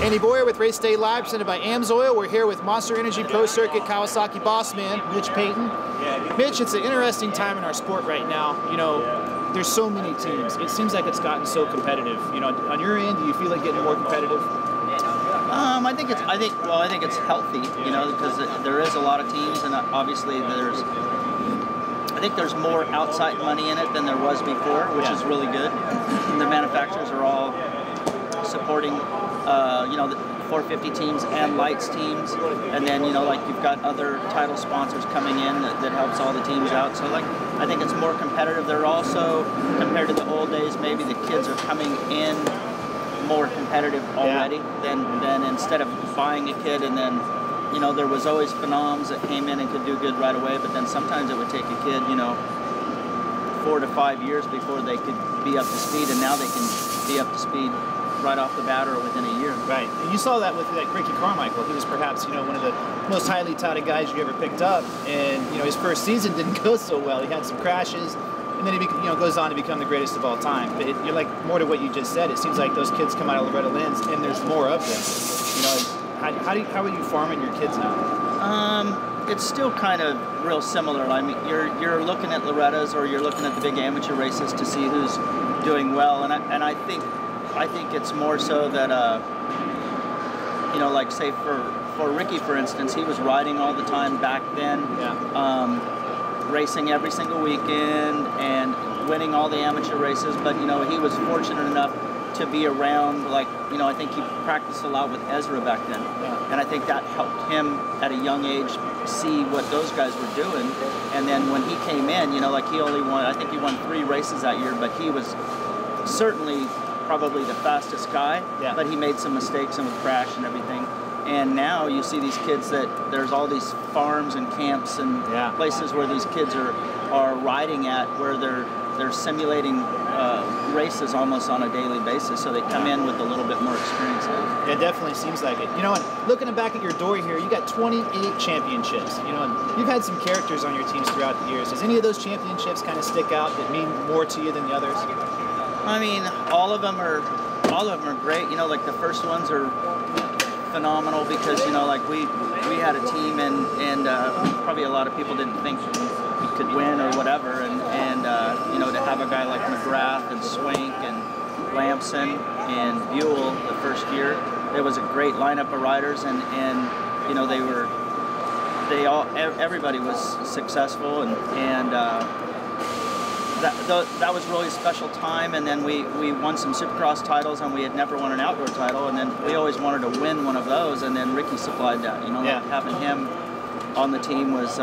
Andy Bowyer with Race Day Live, presented by AMSOIL. We're here with Monster Energy Pro Circuit Kawasaki boss man, Mitch Payton. Mitch, it's an interesting time in our sport right now. You know, there's so many teams. It seems like it's gotten so competitive. You know, on your end, do you feel like getting more competitive? I think it's healthy. You know, because there is a lot of teams, and obviously I think there's more outside money in it than there was before, which is really good. And the manufacturers are all supporting, you know, the 450 teams and lights teams, and then, you know, like you've got other title sponsors coming in that helps all the teams out. So like, I think it's more competitive. They're also, compared to the old days, maybe the kids are coming in more competitive already than instead of buying a kid and then, you know, there was always phenoms that came in and could do good right away, but then sometimes it would take a kid, you know, 4 to 5 years before they could be up to speed, and now they can be up to speed right off the bat or within a year. Right. And you saw that with like Carmichael. He was perhaps, you know, one of the most highly touted guys you ever picked up, and, you know, his first season didn't go so well. He had some crashes, and then he goes on to become the greatest of all time. But you're like, more to what you just said, it seems like those kids come out of Loretta Lynn's, and there's more of them. You know, how are you farming your kids now? It's still kind of real similar. I mean, you're looking at Loretta's or you're looking at the big amateur races to see who's doing well, and I think it's more so that you know, like say for Ricky, for instance, he was riding all the time back then, racing every single weekend and winning all the amateur races. But you know, he was fortunate enough to be around, like, you know, I think he practiced a lot with Ezra back then, and I think that helped him at a young age see what those guys were doing. And then when he came in, you know, like he only won, I think he won 3 races that year, but he was certainly probably the fastest guy, but he made some mistakes and would crash and everything. And now you see these kids that there's all these farms and camps and places where these kids are riding at, where they're simulating races almost on a daily basis, so they come in with a little bit more experience. Yeah, it definitely seems like it. You know, and looking back at your door here, you got 28 championships. You know, and you've had some characters on your teams throughout the years. Does any of those championships kind of stick out that mean more to you than the others? I mean, all of them are great. You know, like the first ones are phenomenal because, you know, like we had a team and probably a lot of people didn't think we could win or whatever, and you know, to have a guy like McGrath and Swank and Lampson and Buell the first year, there was a great lineup of riders, and you know, everybody was successful, and that was really a special time. And then we won some Supercross titles, and we had never won an outdoor title, and then we always wanted to win one of those, and then Ricky supplied that. You know, like having him on the team was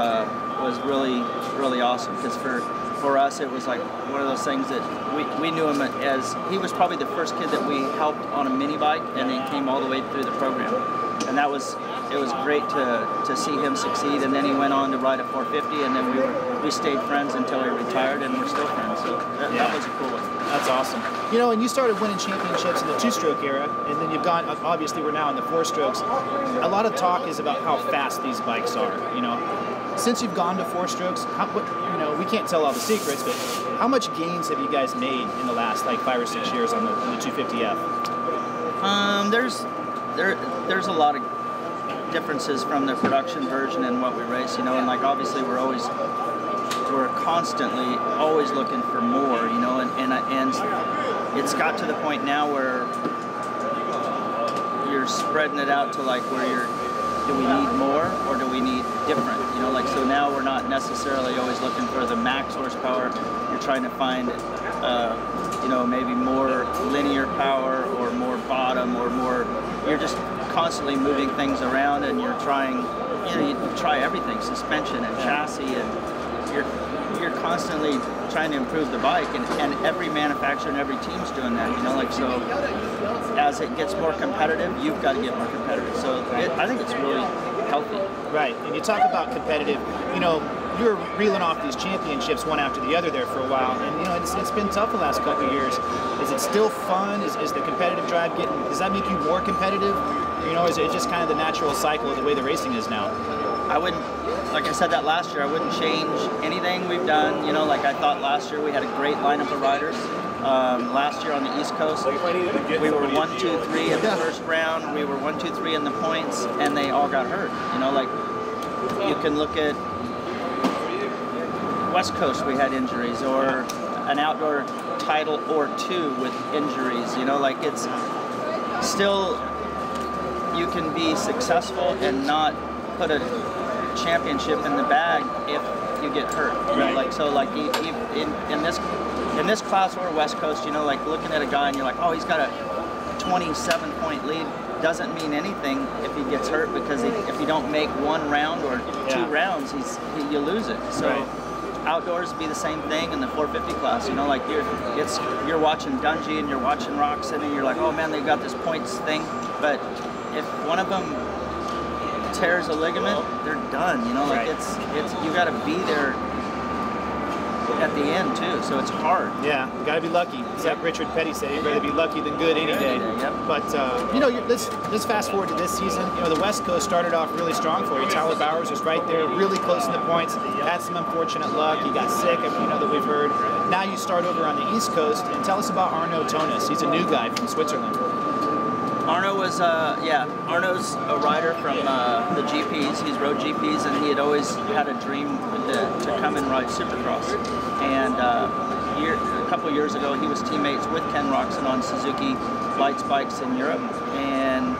really, really awesome, because for us it was like one of those things that we knew him as, he was probably the first kid that we helped on a mini bike, and then came all the way through the program, and it was great to see him succeed. And then he went on to ride a 450, and then we stayed friends until he retired, and we're still friends. So that was a cool one. That's awesome. You know, and you started winning championships in the 2-stroke era, and then you've gone, obviously we're now in the 4-strokes. A lot of talk is about how fast these bikes are. You know, since you've gone to 4-strokes, you know, we can't tell all the secrets, but how much gains have you guys made in the last like 5 or 6 years on the 250F? There's a lot of differences from the production version and what we race, you know, and like obviously we're constantly always looking for more, you know, and it's got to the point now where you're spreading it out to like where do we need more or do we need different, you know, like, so now we're not necessarily always looking for the max horsepower. You're trying to find you know, maybe more linear power or more bottom or more, you're just constantly moving things around, and you're trying, you know, you try everything, suspension and chassis, and you're constantly trying to improve the bike, and every manufacturer and every team's doing that, you know, like, so as it gets more competitive, you've got to get more competitive. So I think it's really healthy. Right, and you talk about competitive, you know, you were reeling off these championships one after the other there for a while, and you know, it's been tough the last couple of years. Is it still fun? Is the competitive drive getting, does that make you more competitive? You know, is it just kind of the natural cycle of the way the racing is now? I wouldn't, like I said that last year, I wouldn't change anything we've done. You know, like I thought last year we had a great lineup of riders. Last year on the East Coast, we were 1, 2, 3 in the first round. We were 1, 2, 3 in the points, and they all got hurt. You know, like you can look at West Coast, we had injuries, or an outdoor title or 2 with injuries. You know, like it's still, you can be successful and not put a championship in the bag if you get hurt. You know, like so, like in this class or West Coast, you know, like looking at a guy and you're like, oh, he's got a 27-point lead, doesn't mean anything if he gets hurt, because if you don't make 1 round or 2 rounds, you lose it. So outdoors be the same thing in the 450 class. You know, like you're watching Dungey and you're watching Roczen and you're like, oh man, they got this points thing, but if one of them tears a ligament, they're done. You know, like it's you got to be there at the end too, so it's hard. Yeah, you got to be lucky. It's like Richard Petty said, you'd rather be lucky than good any day. But you know, let's fast forward to this season. You know, the West Coast started off really strong for you. Tyler Bowers was right there, really close in the points. Had some unfortunate luck. He got sick, you know, that we've heard. Now you start over on the East Coast, and tell us about Arnaud Tonis. He's a new guy from Switzerland. Arnaud was, Arnaud's a rider from the GPs. He's rode GPs, and he had always had a dream to come and ride Supercross. And a couple years ago, he was teammates with Ken Roczen on Suzuki lights bikes in Europe. And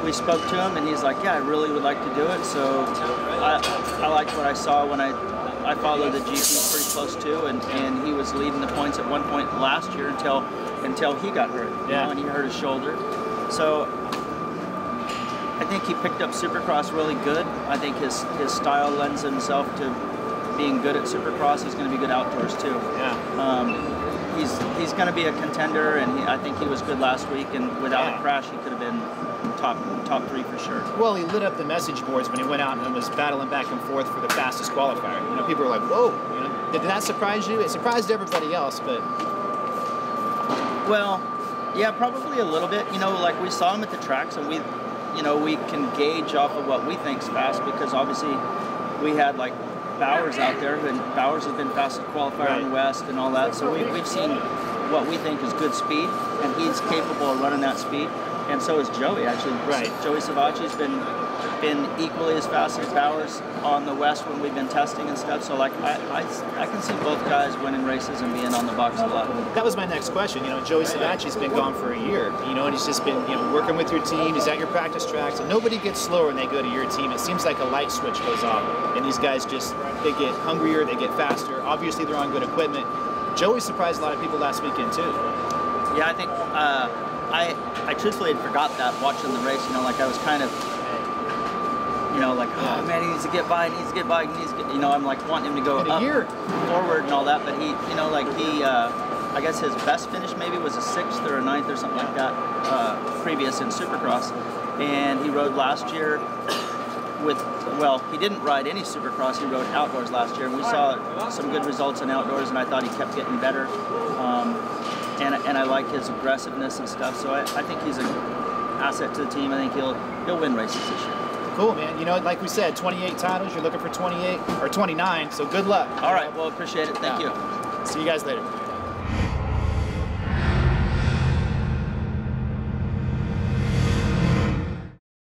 we spoke to him, and he's like, yeah, I really would like to do it. So I liked what I saw when I followed the GPs pretty close too, and he was leading the points at one point last year until he got hurt, you know, and he hurt his shoulder. So I think he picked up Supercross really good. I think his style lends himself to being good at Supercross. He's going to be good outdoors too. He's going to be a contender, and I think he was good last week, and without a crash he could have been top 3 for sure. Well, he lit up the message boards when he went out and was battling back and forth for the fastest qualifier. You know, people were like, whoa, you know, did that surprise you? It surprised everybody else, but... Well, yeah, probably a little bit. You know, like we saw him at the tracks, and we can gauge off of what we think's fast, because obviously we had like Bowers out there, and Bowers has been fastest qualifier in the West and all that. So we've seen what we think is good speed, and he's capable of running that speed. And so is Joey, actually. Joey Savacci's been equally as fast as Bowers on the West when we've been testing and stuff. So like I can see both guys winning races and being on the box a lot. That was my next question. You know, Joey Savacci's been gone for a year. You know, and he's just been, you know, working with your team. He's at your practice tracks, and nobody gets slower when they go to your team. It seems like a light switch goes off, and these guys they get hungrier, they get faster. Obviously, they're on good equipment. Joey surprised a lot of people last weekend too. Yeah, I think I truthfully had forgot that watching the race. You know, like I was kind of, you know, like, oh man, he needs to get by, he needs to get by, he needs to get, you know, I'm like wanting him to go up, forward and all that, but he, you know, like he, I guess his best finish maybe was a 6th or a 9th or something like that, previous in Supercross, and he rode last year with, well, he didn't ride any Supercross, he rode outdoors last year, and we saw some good results in outdoors, and I thought he kept getting better, and I like his aggressiveness and stuff, so I think he's an asset to the team. I think he'll win races this year. Cool, man. You know, like we said, 28 titles. You're looking for 28 or 29, so good luck. All right. Well, appreciate it. Thank you. See you guys later.